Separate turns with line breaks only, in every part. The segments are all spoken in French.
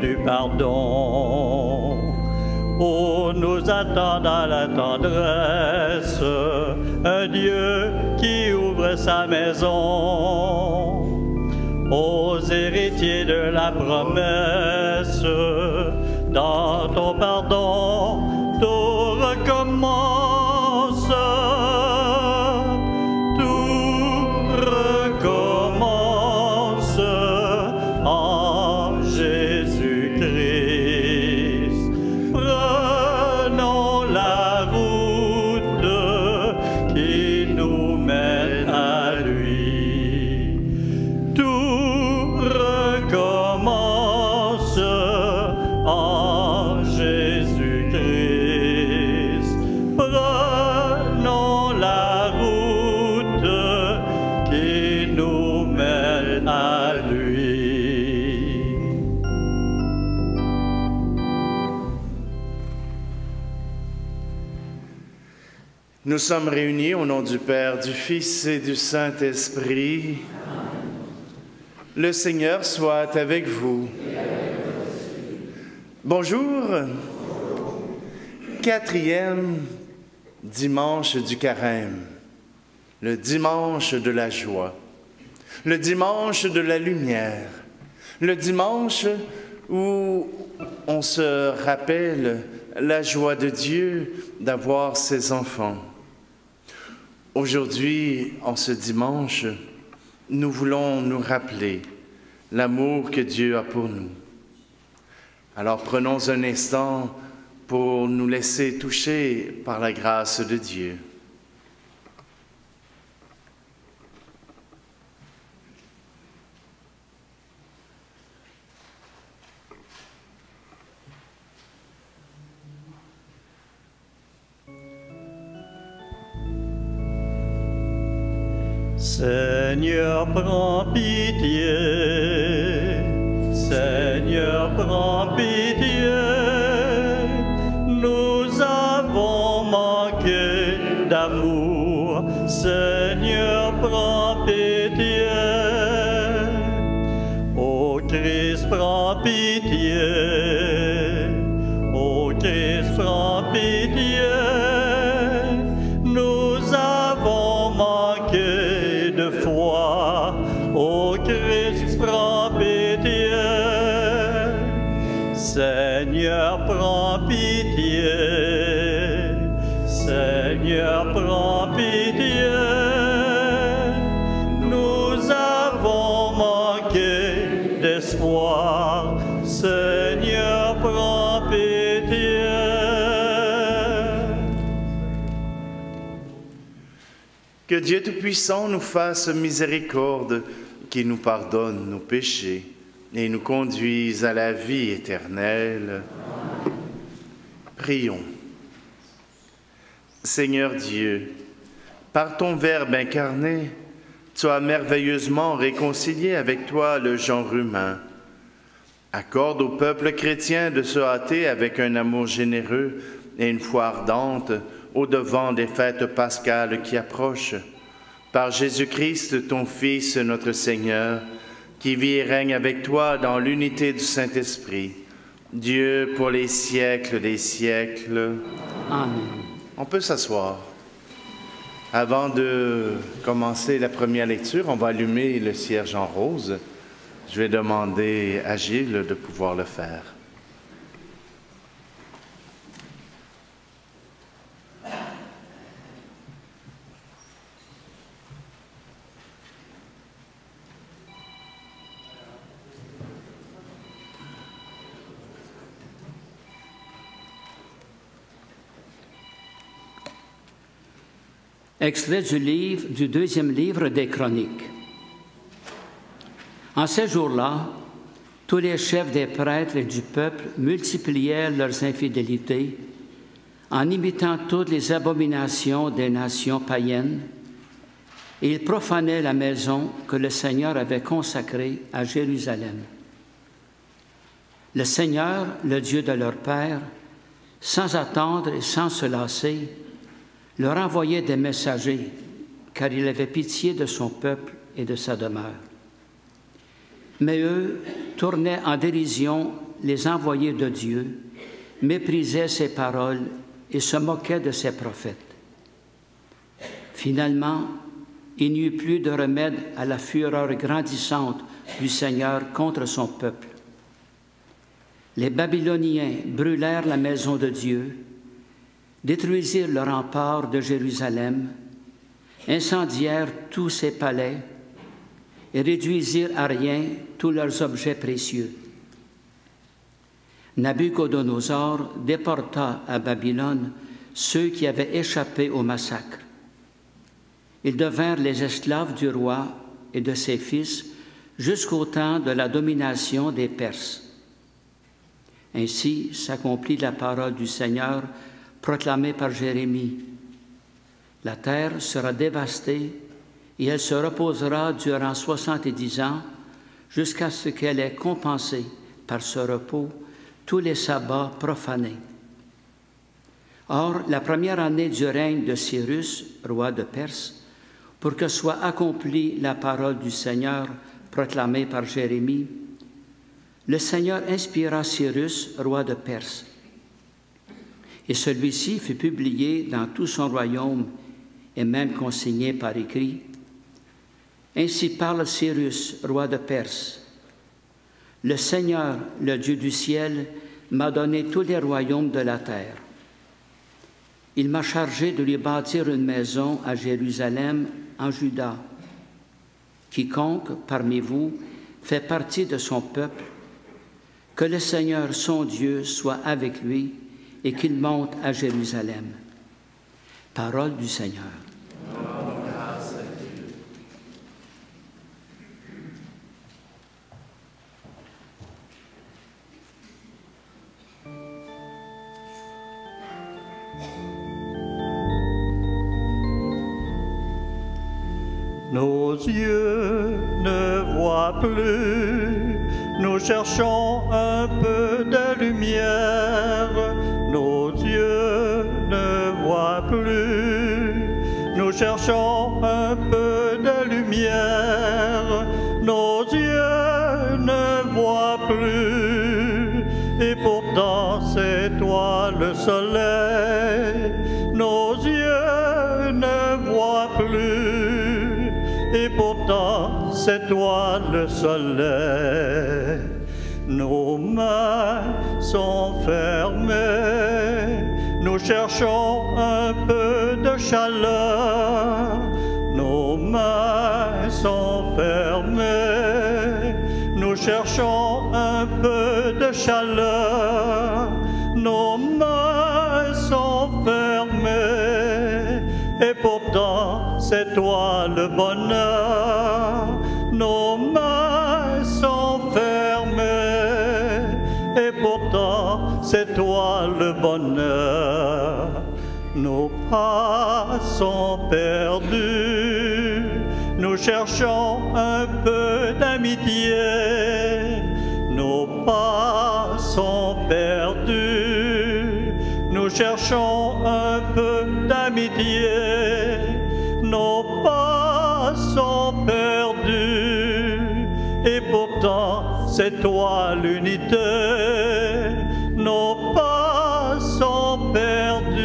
Du pardon. Oh, nous attend dans la tendresse un Dieu qui ouvre sa maison aux héritiers de la promesse. Dans ton pardon, tout recommence. Tout recommence en Jésus-Christ. Prenons la route qui nous mène à lui. Tout recommence en Jésus-Christ. Prenons la route qui nous mène à lui.
Nous sommes réunis au nom du Père, du Fils et du Saint-Esprit. Le Seigneur soit avec vous. Bonjour. Quatrième dimanche du Carême, le dimanche de la joie, le dimanche de la lumière, le dimanche où on se rappelle la joie de Dieu d'avoir ses enfants. Aujourd'hui, en ce dimanche, nous voulons nous rappeler l'amour que Dieu a pour nous. Alors prenons un instant pour nous laisser toucher par la grâce de Dieu.
Seigneur, prends pitié. Seigneur, prends pitié. Nous avons manqué d'amour. Seigneur, prends pitié. Ô Christ, prends pitié. Ô Christ, prends pitié. Nous avons manqué de foi. Ô Christ, prends pitié. Seigneur, prends pitié. Seigneur, prends pitié. Nous avons manqué d'espoir. Seigneur, prends pitié.
Que Dieu Tout-Puissant nous fasse miséricorde, qu'il nous pardonne nos péchés et nous conduise à la vie éternelle. Prions. Seigneur Dieu, par ton Verbe incarné, tu as merveilleusement réconcilié avec toi le genre humain. Accorde au peuple chrétien de se hâter avec un amour généreux et une foi ardente au-devant des fêtes pascales qui approchent. Par Jésus-Christ, ton Fils, notre Seigneur, qui vit et règne avec toi dans l'unité du Saint-Esprit, Dieu pour les siècles des siècles.
Amen.
On peut s'asseoir. Avant de commencer la première lecture, on va allumer le cierge en rose. Je vais demander à Gilles de pouvoir le faire.
Extrait du deuxième livre des Chroniques. En ces jours-là, tous les chefs des prêtres et du peuple multiplièrent leurs infidélités en imitant toutes les abominations des nations païennes, et ils profanaient la maison que le Seigneur avait consacrée à Jérusalem. Le Seigneur, le Dieu de leur père, sans attendre et sans se lasser, leur envoyait des messagers, car il avait pitié de son peuple et de sa demeure. Mais eux tournaient en dérision les envoyés de Dieu, méprisaient ses paroles et se moquaient de ses prophètes. Finalement, il n'y eut plus de remède à la fureur grandissante du Seigneur contre son peuple. Les Babyloniens brûlèrent la maison de Dieu, détruisirent le rempart de Jérusalem, incendièrent tous ses palais et réduisirent à rien tous leurs objets précieux. Nabuchodonosor déporta à Babylone ceux qui avaient échappé au massacre. Ils devinrent les esclaves du roi et de ses fils jusqu'au temps de la domination des Perses. Ainsi s'accomplit la parole du Seigneur proclamée par Jérémie. La terre sera dévastée et elle se reposera durant 70 ans jusqu'à ce qu'elle ait compensé par ce repos tous les sabbats profanés. Or, la première année du règne de Cyrus, roi de Perse, pour que soit accomplie la parole du Seigneur proclamée par Jérémie, le Seigneur inspira Cyrus, roi de Perse. Et celui-ci fut publié dans tout son royaume et même consigné par écrit. Ainsi parle Cyrus, roi de Perse. Le Seigneur, le Dieu du ciel, m'a donné tous les royaumes de la terre. Il m'a chargé de lui bâtir une maison à Jérusalem, en Juda. Quiconque parmi vous fait partie de son peuple, que le Seigneur, son Dieu, soit avec lui et qu'il monte à Jérusalem. Parole du Seigneur.
Nos yeux ne voient plus, nous cherchons un peu de lumière. Nos yeux ne voient plus, nous cherchons un peu de lumière. Nos yeux ne voient plus, et pourtant c'est toi le soleil. Nos yeux ne voient plus, et pourtant c'est toi le soleil. Nos mains sont fermées, nous cherchons un peu de chaleur. Nos mains sont fermées, nous cherchons un peu de chaleur. Nos mains sont fermées, et pourtant c'est toi le bonheur. Nos mains sont fermées, et pourtant c'est toi le bonheur. Nos pas sont perdus, nous cherchons un peu d'amitié. Nos pas cherchons un peu d'amitié. Nos pas sont perdus, et pourtant c'est toi l'unité. Nos pas sont perdus,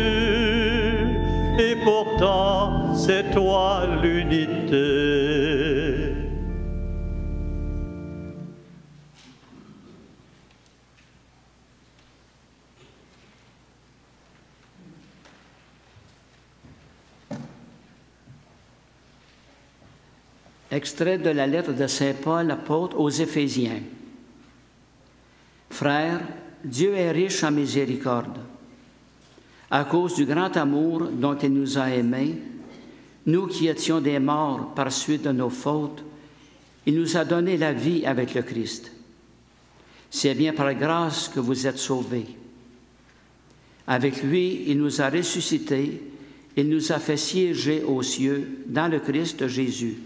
et pourtant c'est toi l'unité.
Extrait de la lettre de Saint Paul, apôtre aux Éphésiens. Frères, Dieu est riche en miséricorde. À cause du grand amour dont il nous a aimés, nous qui étions des morts par suite de nos fautes, il nous a donné la vie avec le Christ. C'est bien par grâce que vous êtes sauvés. Avec lui, il nous a ressuscités, il nous a fait siéger aux cieux dans le Christ Jésus.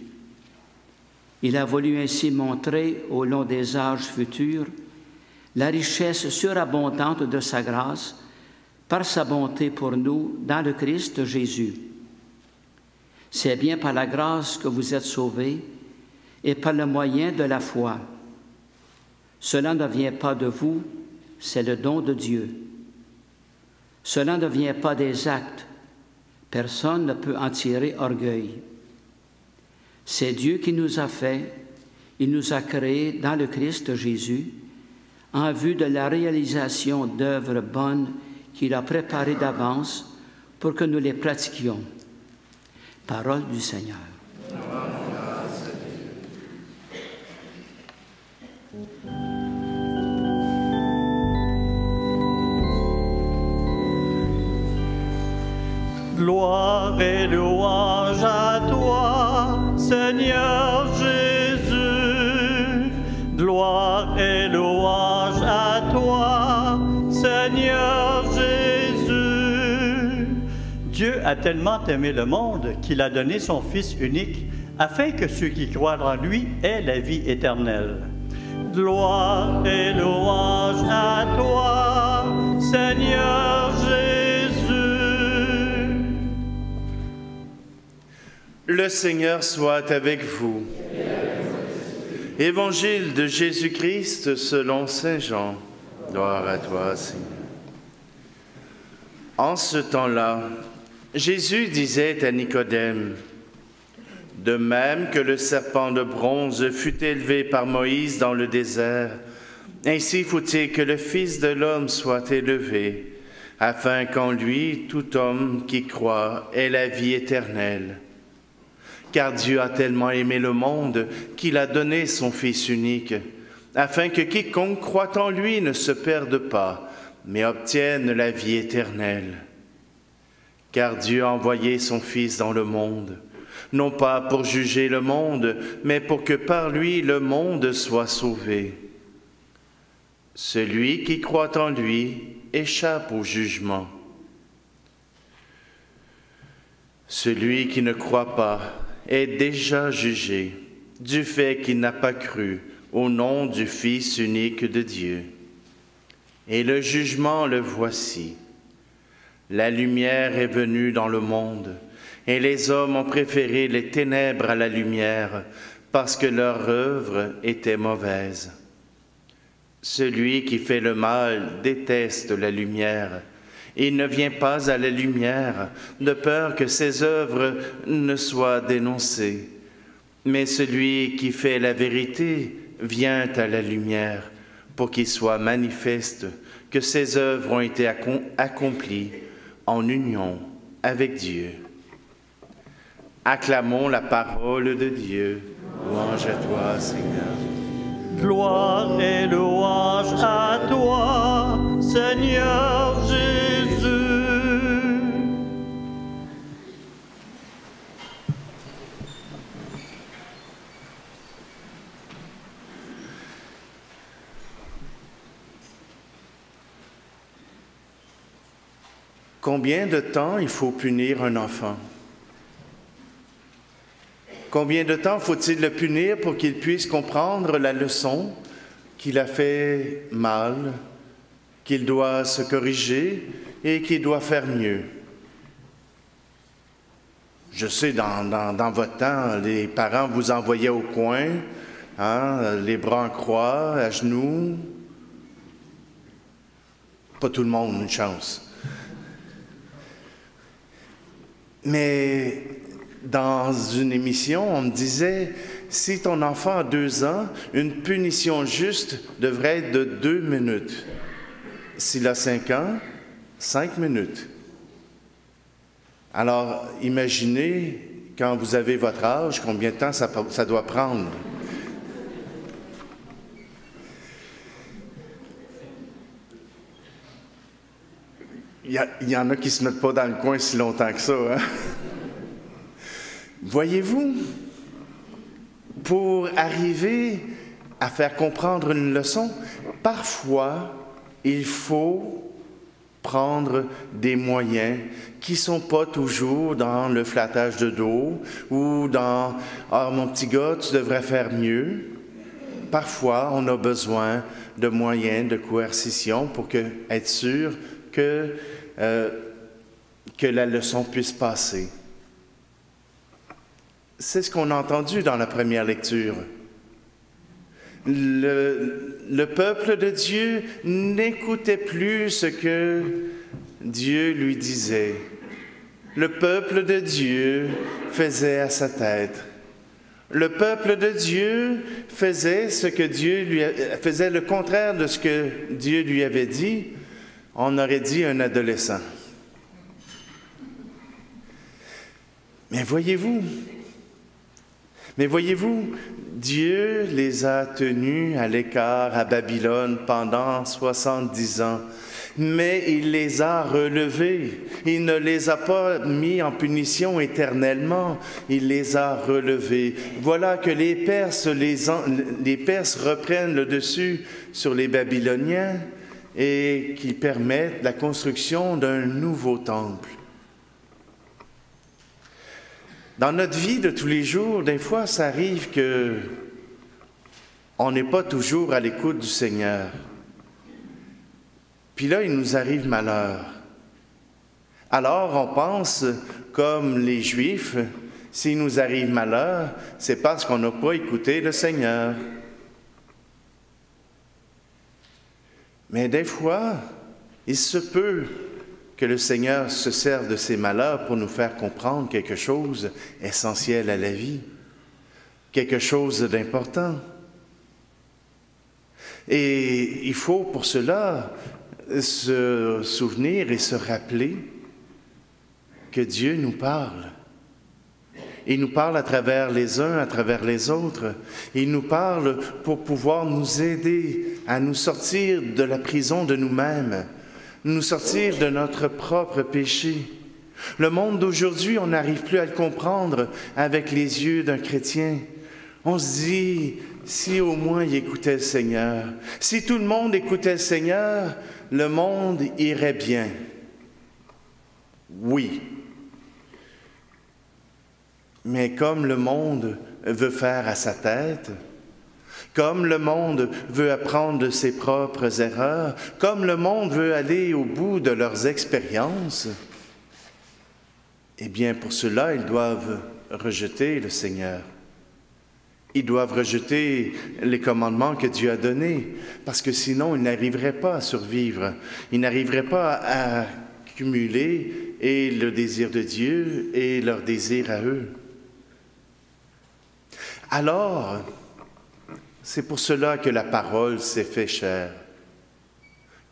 Il a voulu ainsi montrer au long des âges futurs la richesse surabondante de sa grâce par sa bonté pour nous dans le Christ Jésus. C'est bien par la grâce que vous êtes sauvés et par le moyen de la foi. Cela ne vient pas de vous, c'est le don de Dieu. Cela ne vient pas des actes. Personne ne peut en tirer orgueil. C'est Dieu qui nous a fait, il nous a créés dans le Christ Jésus, en vue de la réalisation d'œuvres bonnes qu'il a préparées d'avance pour que nous les pratiquions. Parole du Seigneur.
Gloire et louange à toi, Seigneur Jésus. Gloire et louange à toi, Seigneur Jésus. Dieu a tellement aimé le monde qu'il a donné son Fils unique, afin que ceux qui croient en lui aient la vie éternelle. Gloire et louange à toi, Seigneur Jésus.
Le Seigneur soit avec vous. Évangile de Jésus-Christ selon saint Jean. Gloire à toi, Seigneur. En ce temps-là, Jésus disait à Nicodème, « De même que le serpent de bronze fut élevé par Moïse dans le désert, ainsi faut-il que le Fils de l'homme soit élevé, afin qu'en lui tout homme qui croit ait la vie éternelle. Car Dieu a tellement aimé le monde qu'il a donné son Fils unique, afin que quiconque croit en lui ne se perde pas, mais obtienne la vie éternelle. Car Dieu a envoyé son Fils dans le monde, non pas pour juger le monde, mais pour que par lui le monde soit sauvé. Celui qui croit en lui échappe au jugement. Celui qui ne croit pas est déjà jugé du fait qu'il n'a pas cru au nom du Fils unique de Dieu. Et le jugement le voici. La lumière est venue dans le monde, et les hommes ont préféré les ténèbres à la lumière, parce que leur œuvre était mauvaise. Celui qui fait le mal déteste la lumière. Il ne vient pas à la lumière, de peur que ses œuvres ne soient dénoncées. Mais celui qui fait la vérité vient à la lumière, pour qu'il soit manifeste que ses œuvres ont été accomplies en union avec Dieu. Acclamons la parole de Dieu. Louange à toi, Seigneur.
Gloire et louange à toi, Seigneur Jésus.
Combien de temps il faut punir un enfant? Combien de temps faut-il le punir pour qu'il puisse comprendre la leçon qu'il a fait mal, qu'il doit se corriger et qu'il doit faire mieux. Je sais, dans votre temps, les parents vous envoyaient au coin, hein, les bras en croix, à genoux. Pas tout le monde, une chance. Mais dans une émission, on me disait, si ton enfant a 2 ans, une punition juste devrait être de 2 minutes. S'il a 5 ans, 5 minutes. Alors, imaginez, quand vous avez votre âge, combien de temps ça doit prendre. Il y en a qui ne se mettent pas dans le coin si longtemps que ça, hein? Voyez-vous, pour arriver à faire comprendre une leçon, parfois, il faut prendre des moyens qui ne sont pas toujours dans le flattage de dos ou dans « Ah, mon petit gars, tu devrais faire mieux ». Parfois, on a besoin de moyens de coercition pour être sûr que la leçon puisse passer. C'est ce qu'on a entendu dans la première lecture. Le peuple de Dieu n'écoutait plus ce que Dieu lui disait. Le peuple de Dieu faisait à sa tête. Le peuple de Dieu faisait faisait le contraire de ce que Dieu lui avait dit. On aurait dit un adolescent. Mais voyez-vous, Dieu les a tenus à l'écart à Babylone pendant 70 ans, mais il les a relevés. Il ne les a pas mis en punition éternellement, il les a relevés. Voilà que les Perses reprennent le dessus sur les Babyloniens et qui permettent la construction d'un nouveau temple. Dans notre vie de tous les jours, des fois, ça arrive qu'on n'est pas toujours à l'écoute du Seigneur. Puis là, il nous arrive malheur. Alors, on pense, comme les Juifs, s'il nous arrive malheur, c'est parce qu'on n'a pas écouté le Seigneur. Mais des fois, il se peut que le Seigneur se serve de ces malheurs pour nous faire comprendre quelque chose d'essentiel à la vie, quelque chose d'important. Et il faut pour cela se souvenir et se rappeler que Dieu nous parle. Il nous parle à travers les uns, à travers les autres. Il nous parle pour pouvoir nous aider à nous sortir de la prison de nous-mêmes, nous sortir de notre propre péché. Le monde d'aujourd'hui, on n'arrive plus à le comprendre avec les yeux d'un chrétien. On se dit, si au moins il écoutait le Seigneur, si tout le monde écoutait le Seigneur, le monde irait bien. Oui. Mais comme le monde veut faire à sa tête, comme le monde veut apprendre de ses propres erreurs, comme le monde veut aller au bout de leurs expériences, eh bien pour cela, ils doivent rejeter le Seigneur. Ils doivent rejeter les commandements que Dieu a donnés, parce que sinon, ils n'arriveraient pas à survivre. Ils n'arriveraient pas à cumuler et le désir de Dieu et leur désir à eux. Alors, c'est pour cela que la parole s'est fait chair,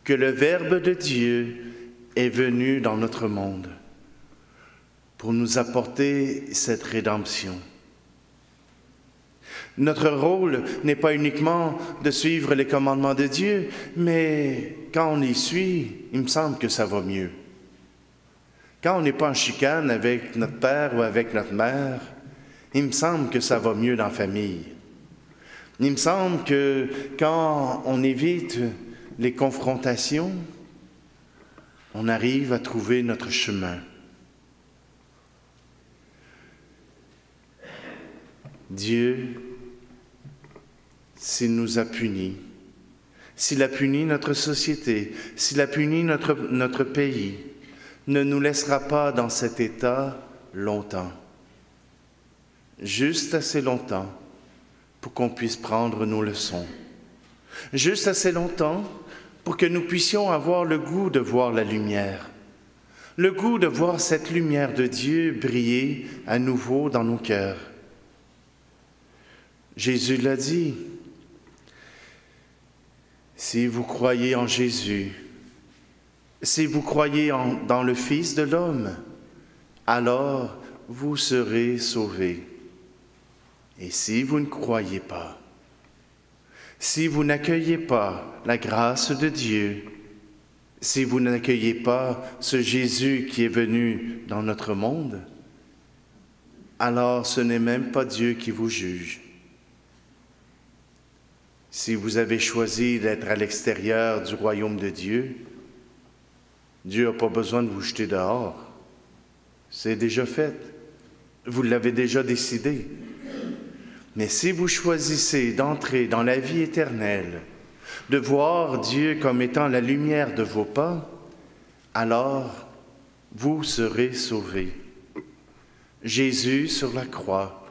que le Verbe de Dieu est venu dans notre monde pour nous apporter cette rédemption. Notre rôle n'est pas uniquement de suivre les commandements de Dieu, mais quand on les suit, il me semble que ça va mieux. Quand on n'est pas en chicane avec notre père ou avec notre mère, il me semble que ça va mieux dans la famille. Il me semble que quand on évite les confrontations, on arrive à trouver notre chemin. Dieu, s'il nous a punis, s'il a puni notre société, s'il a puni notre pays, ne nous laissera pas dans cet état longtemps. Juste assez longtemps pour qu'on puisse prendre nos leçons. Juste assez longtemps pour que nous puissions avoir le goût de voir la lumière, le goût de voir cette lumière de Dieu briller à nouveau dans nos cœurs. Jésus l'a dit, si vous croyez en Jésus, si vous croyez dans le Fils de l'homme, alors vous serez sauvés. Et si vous ne croyez pas, si vous n'accueillez pas la grâce de Dieu, si vous n'accueillez pas ce Jésus qui est venu dans notre monde, alors ce n'est même pas Dieu qui vous juge. Si vous avez choisi d'être à l'extérieur du royaume de Dieu, Dieu n'a pas besoin de vous jeter dehors. C'est déjà fait. Vous l'avez déjà décidé. Mais si vous choisissez d'entrer dans la vie éternelle, de voir Dieu comme étant la lumière de vos pas, alors vous serez sauvés. Jésus sur la croix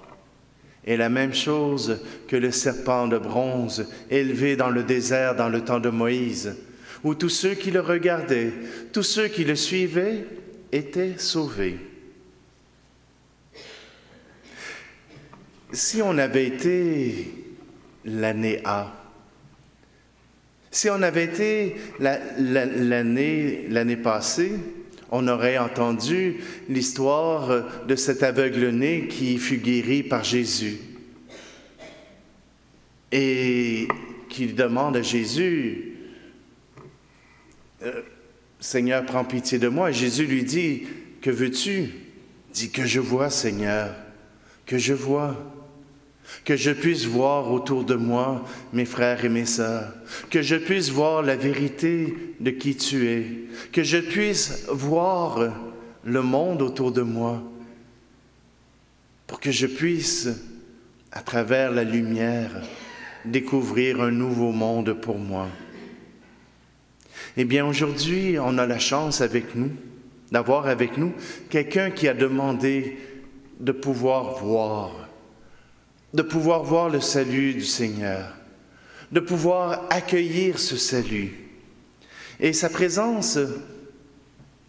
est la même chose que le serpent de bronze élevé dans le désert dans le temps de Moïse, où tous ceux qui le regardaient, tous ceux qui le suivaient étaient sauvés. Si on avait été l'année A, si on avait été l'année passée, on aurait entendu l'histoire de cet aveugle-né qui fut guéri par Jésus et qui demande à Jésus, « Seigneur, prends pitié de moi. » Et Jésus lui dit, « Que veux-tu? » Il dit, « Que je vois, Seigneur, que je vois. » Que je puisse voir autour de moi mes frères et mes sœurs, que je puisse voir la vérité de qui tu es, que je puisse voir le monde autour de moi, pour que je puisse, à travers la lumière, découvrir un nouveau monde pour moi. Eh bien, aujourd'hui, on a la chance avec nous, d'avoir avec nous quelqu'un qui a demandé de pouvoir voir le salut du Seigneur, de pouvoir accueillir ce salut. Et sa présence,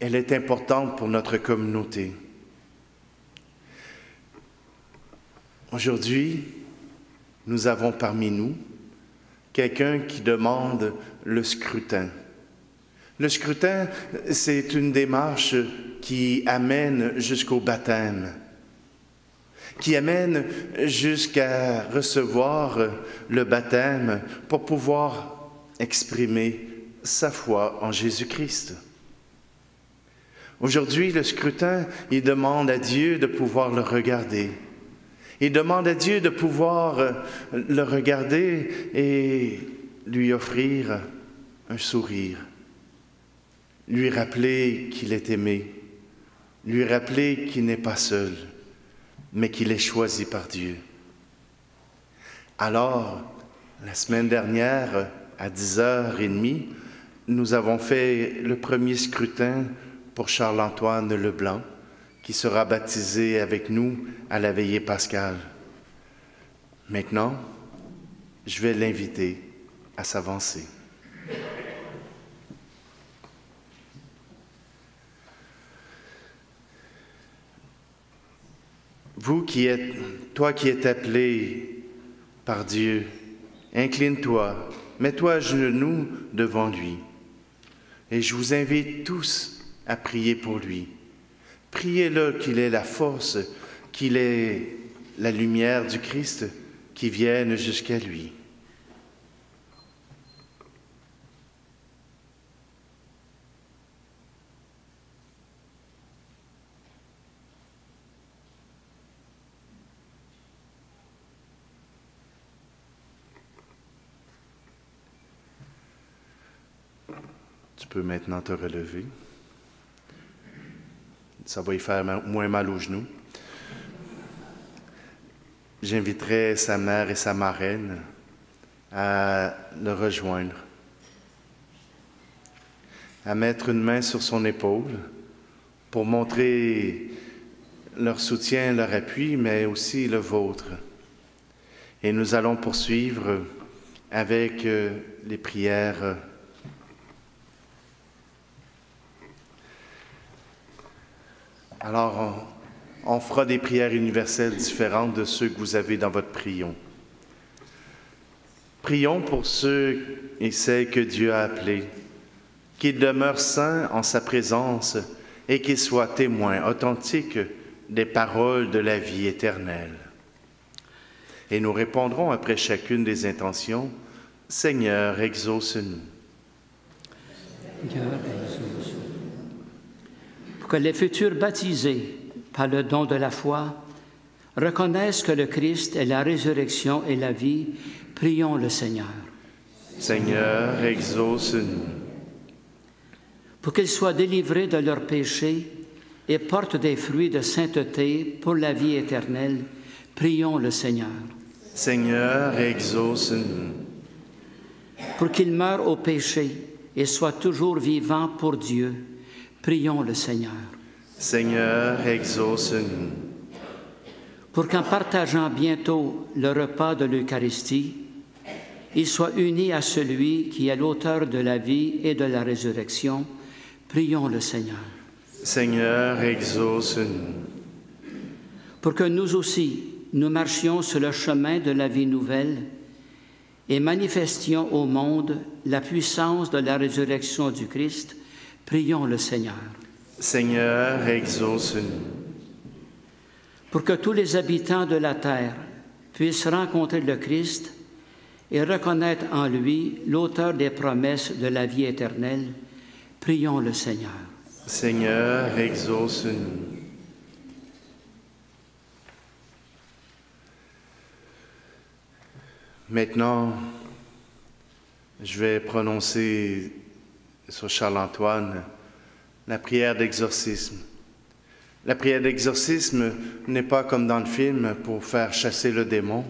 elle est importante pour notre communauté. Aujourd'hui, nous avons parmi nous quelqu'un qui demande le scrutin. Le scrutin, c'est une démarche qui amène jusqu'au baptême, qui amène jusqu'à recevoir le baptême pour pouvoir exprimer sa foi en Jésus-Christ. Aujourd'hui, le scrutin, il demande à Dieu de pouvoir le regarder. Il demande à Dieu de pouvoir le regarder et lui offrir un sourire, lui rappeler qu'il est aimé, lui rappeler qu'il n'est pas seul, mais qu'il est choisi par Dieu. Alors, la semaine dernière, à 10h30, nous avons fait le premier scrutin pour Charles-Antoine Leblanc, qui sera baptisé avec nous à la veillée pascale. Maintenant, je vais l'inviter à s'avancer. Toi qui es appelé par Dieu, incline-toi, mets-toi à genoux devant lui. Et je vous invite tous à prier pour lui. Priez-le qu'il ait la force, qu'il ait la lumière du Christ qui vienne jusqu'à lui. Tu peux maintenant te relever. Ça va y faire moins mal aux genoux. J'inviterai sa mère et sa marraine à le rejoindre à mettre une main sur son épaule pour montrer leur soutien, leur appui, mais aussi le vôtre. Et nous allons poursuivre avec les prières. Alors, on fera des prières universelles différentes de ceux que vous avez dans votre prion. Prions pour ceux et celles que Dieu a appelés, qu'ils demeurent saints en sa présence et qu'ils soient témoins authentiques des paroles de la vie éternelle. Et nous répondrons après chacune des intentions, « Seigneur, exauce-nous. »
Seigneur, exauce-nous. Pour que les futurs baptisés par le don de la foi reconnaissent que le Christ est la résurrection et la vie, prions le Seigneur.
Seigneur, exauce-nous.
Pour qu'ils soient délivrés de leurs péchés et portent des fruits de sainteté pour la vie éternelle, prions le Seigneur.
Seigneur, exauce-nous.
Pour qu'ils meurent au péché et soient toujours vivants pour Dieu, prions le Seigneur.
Seigneur, exauce-nous.
Pour qu'en partageant bientôt le repas de l'Eucharistie, ils soient unis à celui qui est l'auteur de la vie et de la résurrection, prions le Seigneur.
Seigneur, exauce-nous.
Pour que nous aussi, nous marchions sur le chemin de la vie nouvelle et manifestions au monde la puissance de la résurrection du Christ, prions le Seigneur.
Seigneur, exauce-nous.
Pour que tous les habitants de la terre puissent rencontrer le Christ et reconnaître en lui l'auteur des promesses de la vie éternelle, prions le Seigneur.
Seigneur, exauce-nous. Maintenant, je vais prononcer sur Charles-Antoine la prière d'exorcisme. La prière d'exorcisme n'est pas comme dans le film pour faire chasser le démon.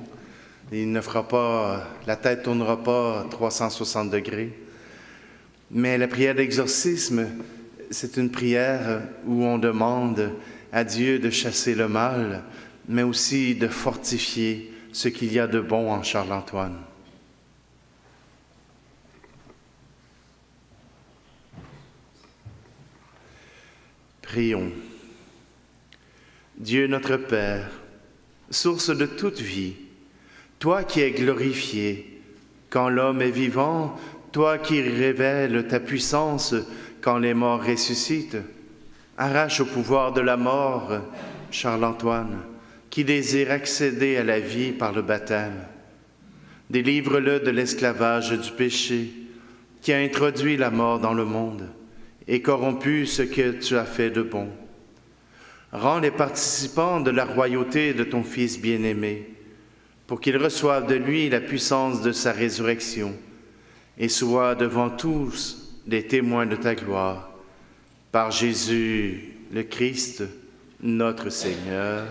Il ne fera pas, la tête ne tournera pas 360 degrés. Mais la prière d'exorcisme, c'est une prière où on demande à Dieu de chasser le mal, mais aussi de fortifier ce qu'il y a de bon en Charles-Antoine. Prions. Dieu notre Père, source de toute vie, toi qui es glorifié quand l'homme est vivant, toi qui révèles ta puissance quand les morts ressuscitent, arrache au pouvoir de la mort Charles-Antoine, qui désire accéder à la vie par le baptême. Délivre-le de l'esclavage du péché qui a introduit la mort dans le monde et corrompu ce que tu as fait de bon. Rends les participants de la royauté de ton Fils bien-aimé, pour qu'ils reçoivent de lui la puissance de sa résurrection et soient devant tous des témoins de ta gloire. Par Jésus le Christ, notre Seigneur.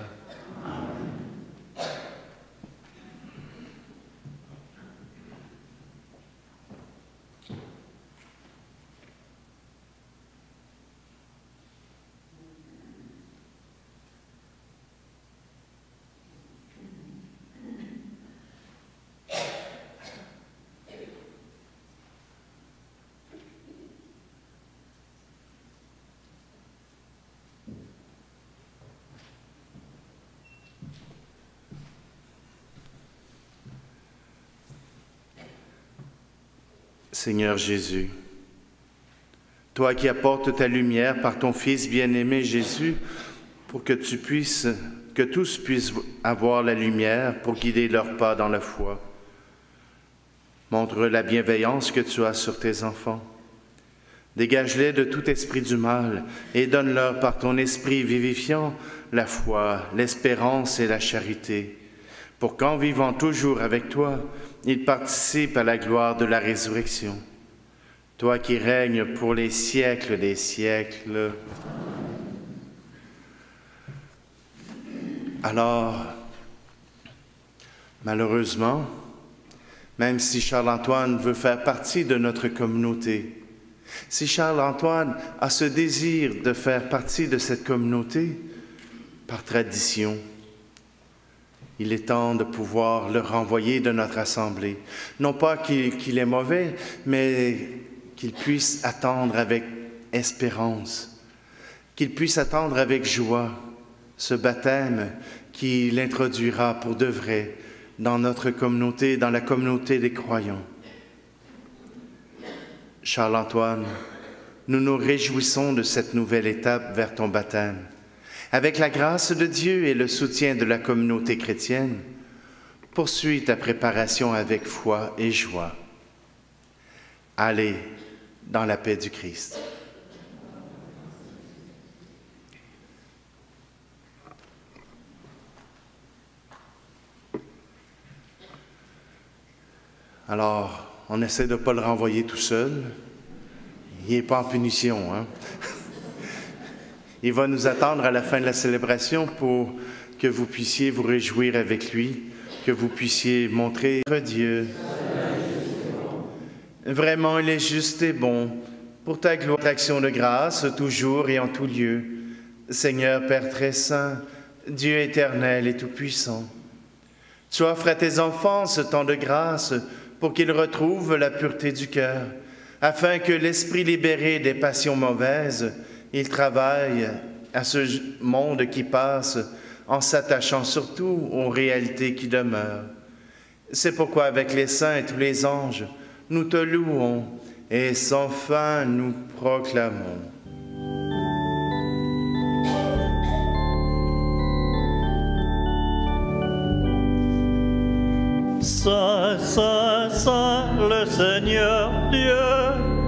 Seigneur Jésus, toi qui apportes ta lumière par ton Fils bien-aimé Jésus, pour que tous puissent avoir la lumière pour guider leurs pas dans la foi. Montre la bienveillance que tu as sur tes enfants. Dégage-les de tout esprit du mal et donne-leur par ton esprit vivifiant la foi, l'espérance et la charité, pour qu'en vivant toujours avec toi, ils participent à la gloire de la résurrection. Toi qui règnes pour les siècles des siècles. Alors, malheureusement, même si Charles-Antoine veut faire partie de notre communauté, Si Charles-Antoine a ce désir de faire partie de cette communauté, par tradition, il est temps de pouvoir le renvoyer de notre assemblée. Non pas qu'il est mauvais, mais qu'il puisse attendre avec espérance, qu'il puisse attendre avec joie ce baptême qui l'introduira pour de vrai dans notre communauté, dans la communauté des croyants. Charles-Antoine, nous nous réjouissons de cette nouvelle étape vers ton baptême. Avec la grâce de Dieu et le soutien de la communauté chrétienne, poursuis ta préparation avec foi et joie. Allez dans la paix du Christ. Alors, on essaie de ne pas le renvoyer tout seul. Il n'est pas en punition, hein? Il va nous attendre à la fin de la célébration pour que vous puissiez vous réjouir avec lui, que vous puissiez montrer Dieu. Vraiment, il est juste et bon, pour ta gloire, action de grâce, toujours et en tout lieu. Seigneur Père très saint, Dieu éternel et tout-puissant, tu offres à tes enfants ce temps de grâce pour qu'ils retrouvent la pureté du cœur, afin que l'esprit libéré des passions mauvaises, il travaille à ce monde qui passe en s'attachant surtout aux réalités qui demeurent. C'est pourquoi avec les saints et tous les anges, nous te louons et sans fin nous proclamons.
Saint, Saint, Saint, le Seigneur Dieu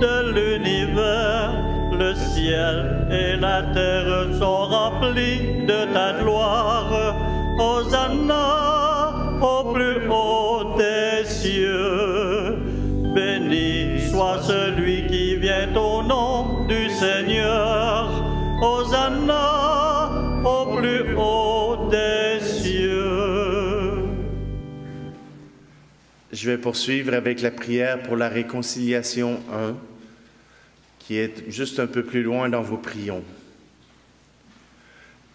de l'univers, le ciel et la terre sont remplis de ta gloire. Hosanna au plus haut des cieux. Béni soit celui qui vient au nom du Seigneur. Hosanna au plus haut des cieux.
Je vais poursuivre avec la prière pour la réconciliation 1, qui est juste un peu plus loin dans vos prions.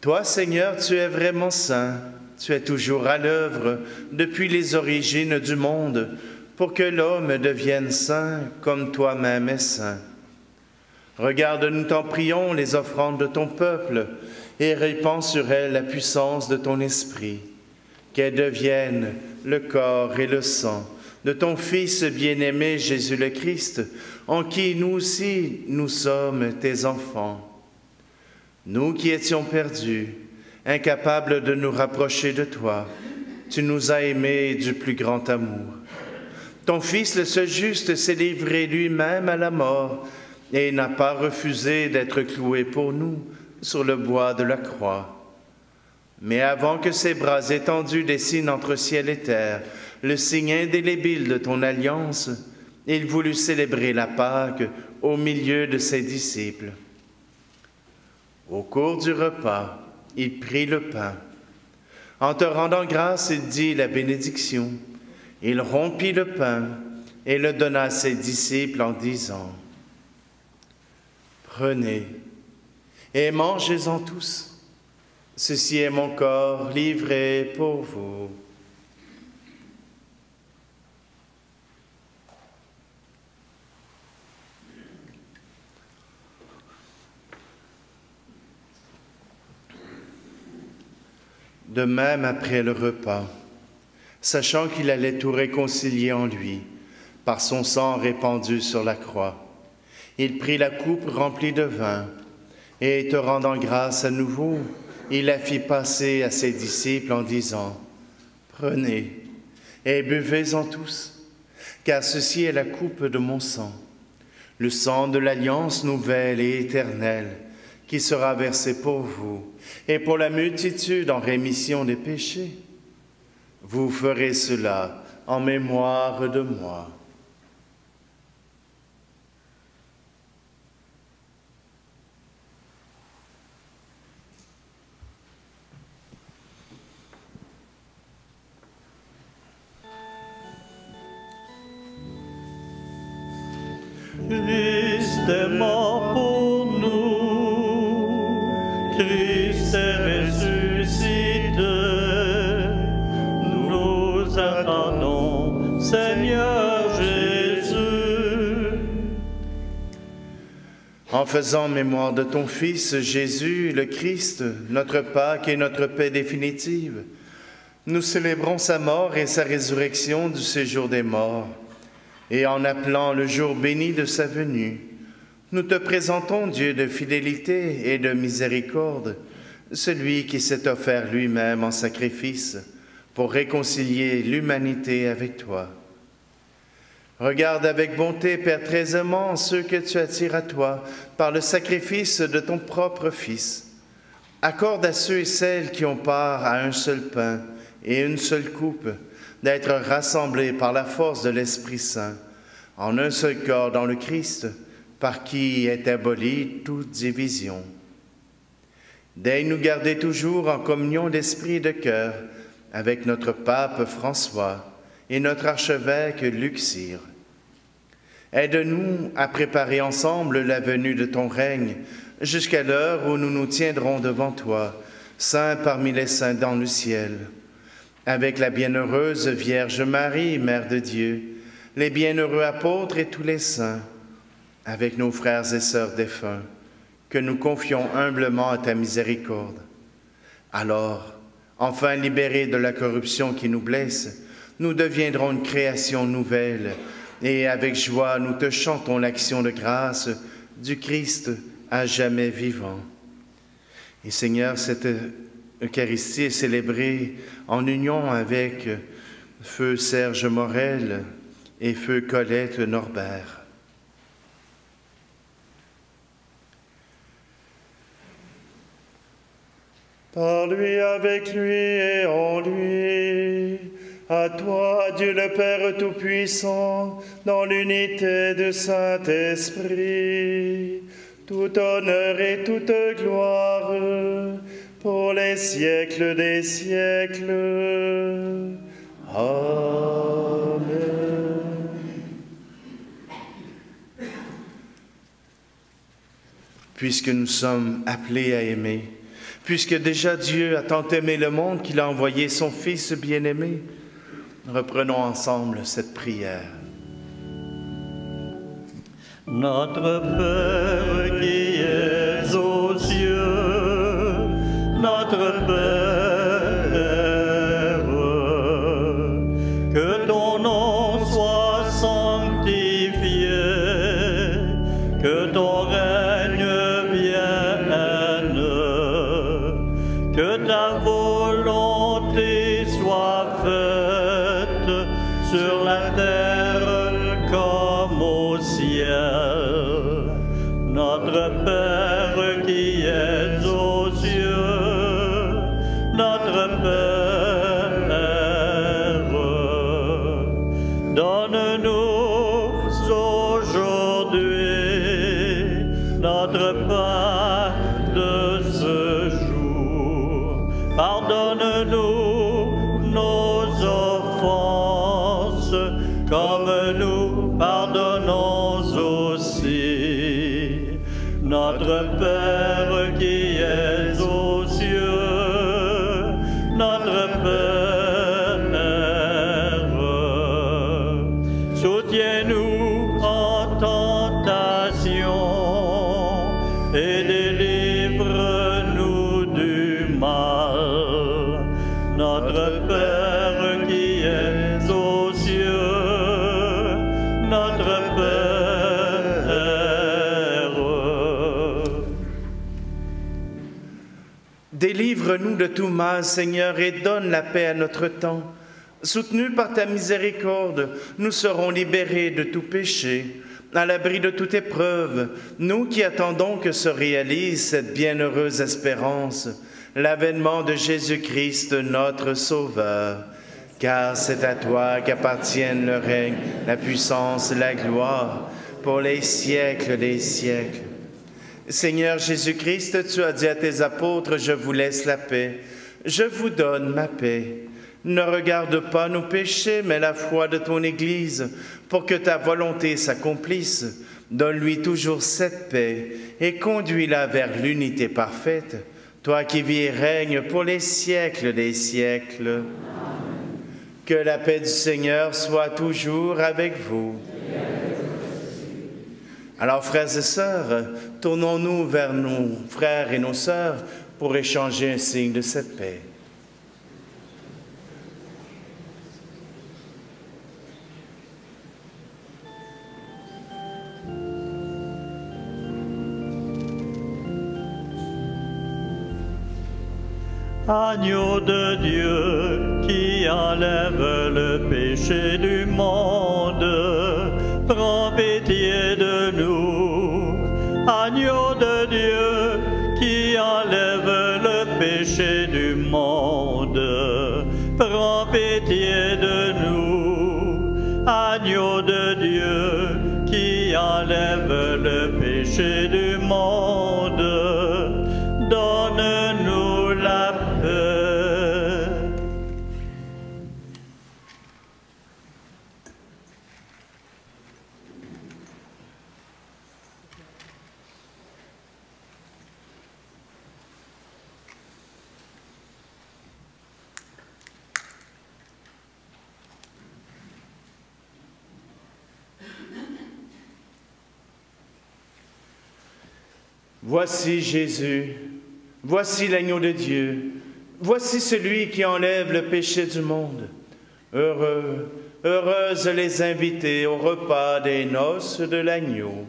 Toi, Seigneur, tu es vraiment saint. Tu es toujours à l'œuvre depuis les origines du monde pour que l'homme devienne saint comme toi-même es saint. Regarde, nous t'en prions, les offrandes de ton peuple et répands sur elles la puissance de ton esprit, qu'elles deviennent le corps et le sang de ton Fils bien-aimé Jésus le Christ, en qui nous aussi nous sommes tes enfants. Nous qui étions perdus, incapables de nous rapprocher de toi, tu nous as aimés du plus grand amour. Ton Fils, le seul juste, s'est livré lui-même à la mort et n'a pas refusé d'être cloué pour nous sur le bois de la croix. Mais avant que ses bras étendus dessinent entre ciel et terre le signe indélébile de ton alliance, il voulut célébrer la Pâque au milieu de ses disciples. Au cours du repas, il prit le pain. En te rendant grâce, il dit la bénédiction. Il rompit le pain et le donna à ses disciples en disant: Prenez et mangez-en tous. Ceci est mon corps livré pour vous. De même, après le repas, sachant qu'il allait tout réconcilier en lui, par son sang répandu sur la croix, il prit la coupe remplie de vin, et te rendant grâce à nouveau, il la fit passer à ses disciples en disant: Prenez et buvez-en tous, car ceci est la coupe de mon sang, le sang de l'alliance nouvelle et éternelle, qui sera versé pour vous et pour la multitude en rémission des péchés. Vous ferez cela en mémoire de moi.
Christ Christ est mort pour nous, Christ est ressuscité. Nous attendons, Seigneur Jésus.
En faisant mémoire de ton Fils Jésus, le Christ, notre Pâque et notre paix définitive, nous célébrons sa mort et sa résurrection du séjour des morts. Et en appelant le jour béni de sa venue, nous te présentons, Dieu de fidélité et de miséricorde, celui qui s'est offert lui-même en sacrifice pour réconcilier l'humanité avec toi. Regarde avec bonté, Père très aimant, ceux que tu attires à toi par le sacrifice de ton propre Fils. Accorde à ceux et celles qui ont part à un seul pain et une seule coupe, d'être rassemblés par la force de l'Esprit Saint, en un seul corps dans le Christ, par qui est abolie toute division. Daigne nous garder toujours en communion d'esprit et de cœur avec notre pape François et notre archevêque Luc-Cyr. Aide-nous à préparer ensemble la venue de ton règne jusqu'à l'heure où nous nous tiendrons devant toi, saints parmi les saints dans le ciel, avec la bienheureuse Vierge Marie, Mère de Dieu, les bienheureux apôtres et tous les saints, avec nos frères et sœurs défunts, que nous confions humblement à ta miséricorde. Alors, enfin libérés de la corruption qui nous blesse, nous deviendrons une création nouvelle, et avec joie nous te chantons l'action de grâce du Christ à jamais vivant. Et Seigneur, cette Eucharistie est célébrée en union avec Feu Serge Morel et Feu Colette Norbert.
Par lui, avec lui et en lui, à toi, Dieu le Père Tout-Puissant, dans l'unité du Saint-Esprit, tout honneur et toute gloire, pour les siècles des siècles. Amen.
Puisque nous sommes appelés à aimer, puisque déjà Dieu a tant aimé le monde qu'il a envoyé son Fils bien-aimé, reprenons ensemble cette prière.
Notre Père qui es aux cieux, notre Père, que ton nom soit sanctifié, que ton règne vienne, que ta volonté soit faite sur la terre comme au ciel. Notre Père qui es aux cieux, notre Père, donne-nous aujourd'hui notre pain de ce jour. Pardonne-nous nos offenses, comme nous pardonnons aussi. Notre Père qui es aux cieux, notre Père, soutiens-nous en tentation et délivre-nous du mal. Notre Père qui es aux cieux, notre Père.
Délivre-nous de tout mal, Seigneur, et donne la paix à notre temps. Soutenus par ta miséricorde, nous serons libérés de tout péché, à l'abri de toute épreuve, nous qui attendons que se réalise cette bienheureuse espérance, l'avènement de Jésus-Christ, notre Sauveur. Car c'est à toi qu'appartiennent le règne, la puissance et la gloire, pour les siècles des siècles. Seigneur Jésus-Christ, tu as dit à tes apôtres, « Je vous laisse la paix, je vous donne ma paix. » Ne regarde pas nos péchés, mais la foi de ton Église, pour que ta volonté s'accomplisse, Donne-lui toujours cette paix et conduis-la vers l'unité parfaite, toi qui vis et règnes pour les siècles des siècles. Que la paix du Seigneur soit toujours avec vous. Alors, frères et sœurs, tournons-nous vers nos frères et nos sœurs pour échanger un signe de cette paix.
Agneau de Dieu qui enlève le péché du monde, prends pitié de nous. Agneau de Dieu qui enlève le péché du monde, prends pitié de nous. Agneau de Dieu qui enlève le péché du monde, donne-nous la paix.
Voici Jésus, voici l'agneau de Dieu, voici celui qui enlève le péché du monde. Heureux, heureuses les invités au repas des noces de l'agneau.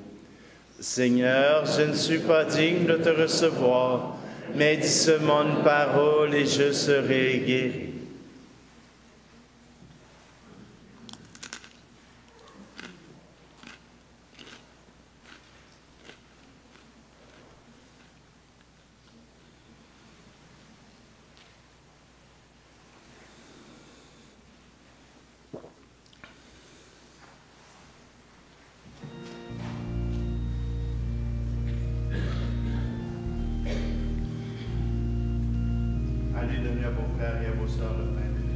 Seigneur, je ne suis pas digne de te recevoir, mais dis seulement une parole et je serai guéri. Allez donner à vos frères et à vos sœurs le pain de vie.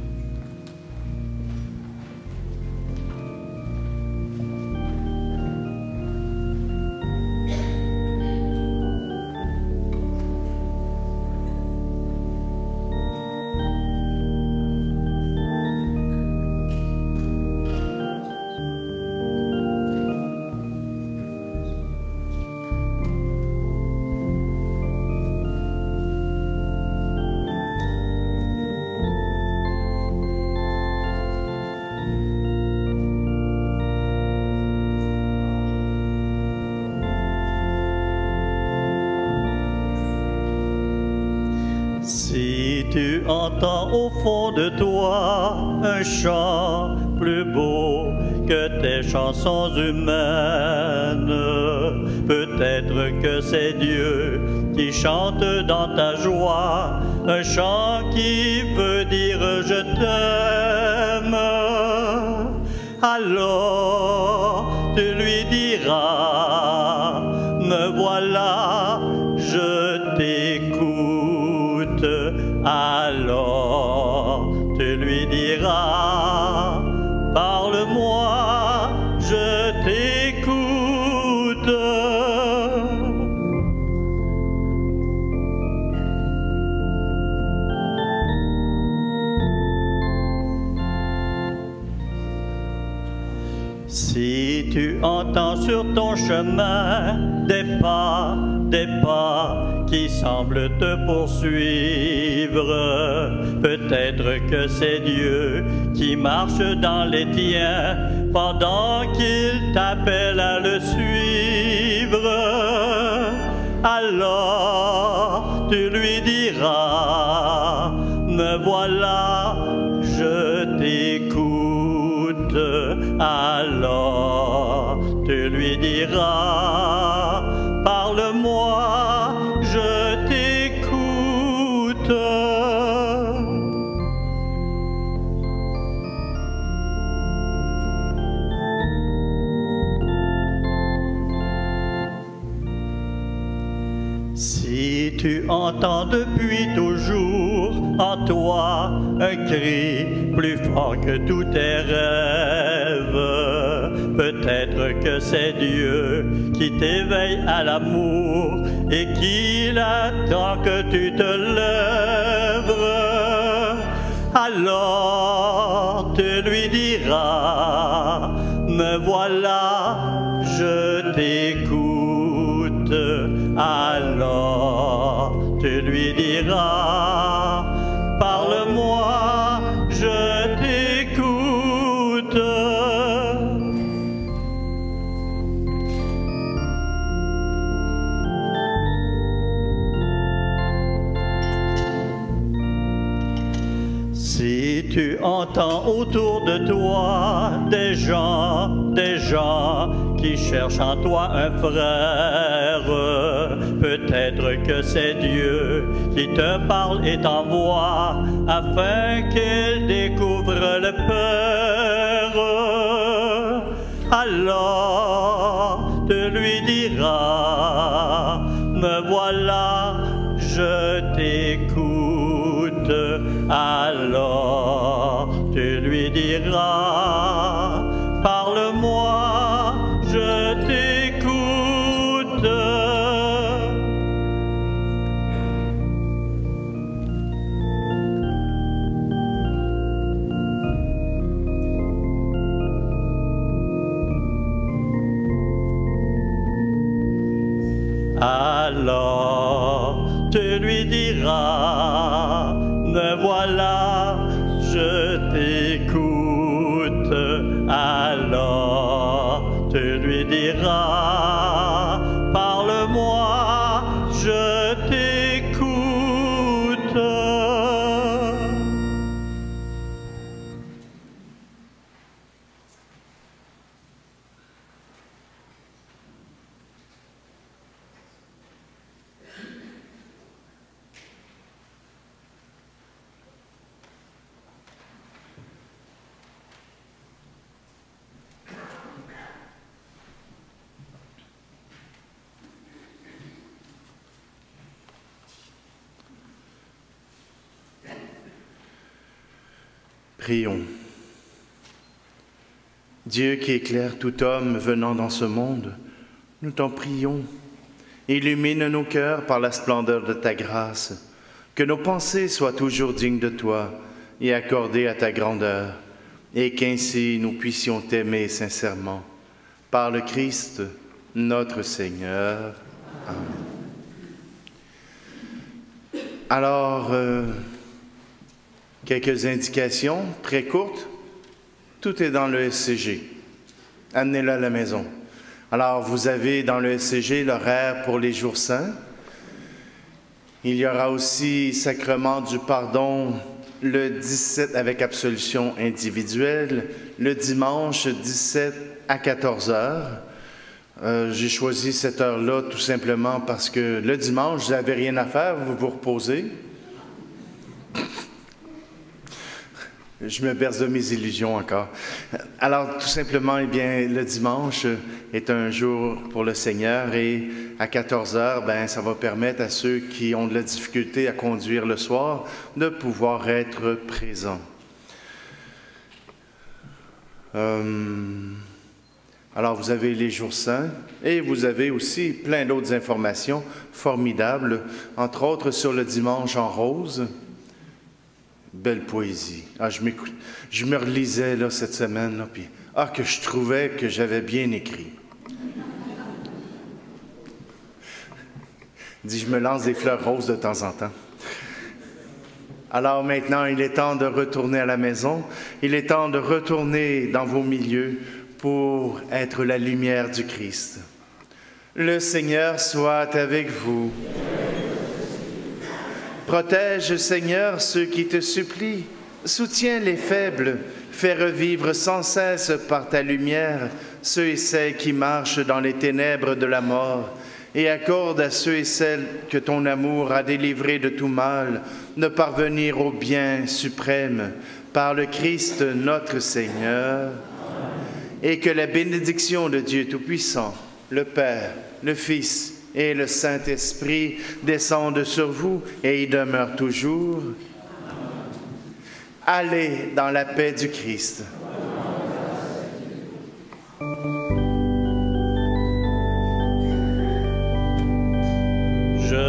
Si tu entends au fond de toi un chant plus beau que tes chansons humaines, peut-être que c'est Dieu qui chante dans ta joie, un chant qui veut dire je t'aime. Alors tu lui diras, me voilà, je t'écoute. Alors tu lui diras, parle-moi, je t'écoute. Si tu entends sur ton chemin des pas qui semblent te poursuivre, peut-être que c'est Dieu qui marche dans les tiens pendant qu'il t'appelle à le suivre. Alors tu lui diras, me voilà, je t'écoute. Alors tu lui diras, parle-moi, je t'écoute. Si tu entends depuis toujours en toi un cri plus fort que tous tes rêves, peut-être que c'est Dieu qui t'éveille à l'amour et qu'il attend que tu te lèves, alors tu lui diras, me voilà, je t'écoute. Alors tu lui diras, parle-moi, je t'écoute. Si tu entends autour de toi des gens qui cherchent en toi un frère, peut-être que c'est Dieu qui te parle et t'envoie afin qu'il découvre le Père. Alors tu lui diras, me voilà, je t'écoute. Alors tu lui diras, parle-moi, je t'écoute. Alors tu lui diras, me voilà, je t'écoute. Alors tu lui diras, parle-moi, je t'écoute.
Prions. Dieu qui éclaire tout homme venant dans ce monde, nous t'en prions. Illumine nos cœurs par la splendeur de ta grâce, que nos pensées soient toujours dignes de toi et accordées à ta grandeur, et qu'ainsi nous puissions t'aimer sincèrement. Par le Christ, notre Seigneur. Amen. Alors, quelques indications très courtes. Tout est dans le SCG. Amenez-le à la maison. Alors, vous avez dans le SCG l'horaire pour les jours saints. Il y aura aussi sacrement du pardon le 17 avec absolution individuelle, le dimanche 17 à 14 heures. J'ai choisi cette heure-là tout simplement parce que le dimanche, vous n'avez rien à faire, vous vous reposez. Je me berce de mes illusions encore. Alors, tout simplement, eh bien, le dimanche est un jour pour le Seigneur et à 14 heures, ben, ça va permettre à ceux qui ont de la difficulté à conduire le soir de pouvoir être présents. Alors, vous avez les jours saints et vous avez aussi plein d'autres informations formidables, entre autres sur le dimanche en rose. Belle poésie. Ah, je me relisais là, cette semaine, là, puis que je trouvais que j'avais bien écrit. Je me lance des fleurs roses de temps en temps. Alors maintenant, il est temps de retourner à la maison. Il est temps de retourner dans vos milieux pour être la lumière du Christ. Le Seigneur soit avec vous. Protège, Seigneur, ceux qui te supplient. Soutiens les faibles. Fais revivre sans cesse par ta lumière ceux et celles qui marchent dans les ténèbres de la mort. Et accorde à ceux et celles que ton amour a délivrés de tout mal de parvenir au bien suprême par le Christ notre Seigneur. Et que la bénédiction de Dieu Tout-Puissant, le Père, le Fils et le Saint-Esprit descendent sur vous et y demeurent toujours. Allez dans la paix du Christ.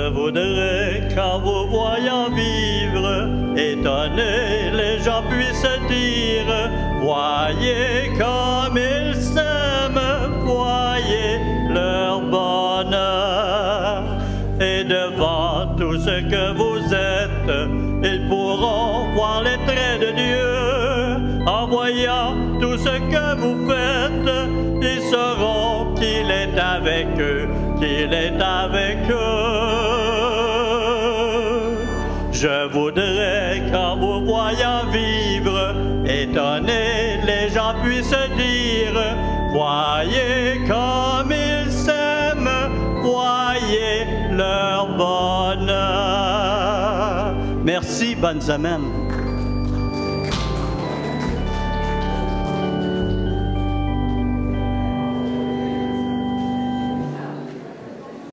Je voudrais qu'en vous voyant vivre, étonner les gens puissent dire, voyez comme ils s'aiment, voyez leur bonheur. Et devant tout ce que vous êtes, ils pourront voir les traits de Dieu. En voyant tout ce que vous faites, ils sauront qu'il est avec eux, qu'il est avec eux. Je voudrais qu'en vous voyant vivre, étonner les gens puissent dire, voyez comme ils s'aiment, voyez leur bonheur. Merci, bonne semaine.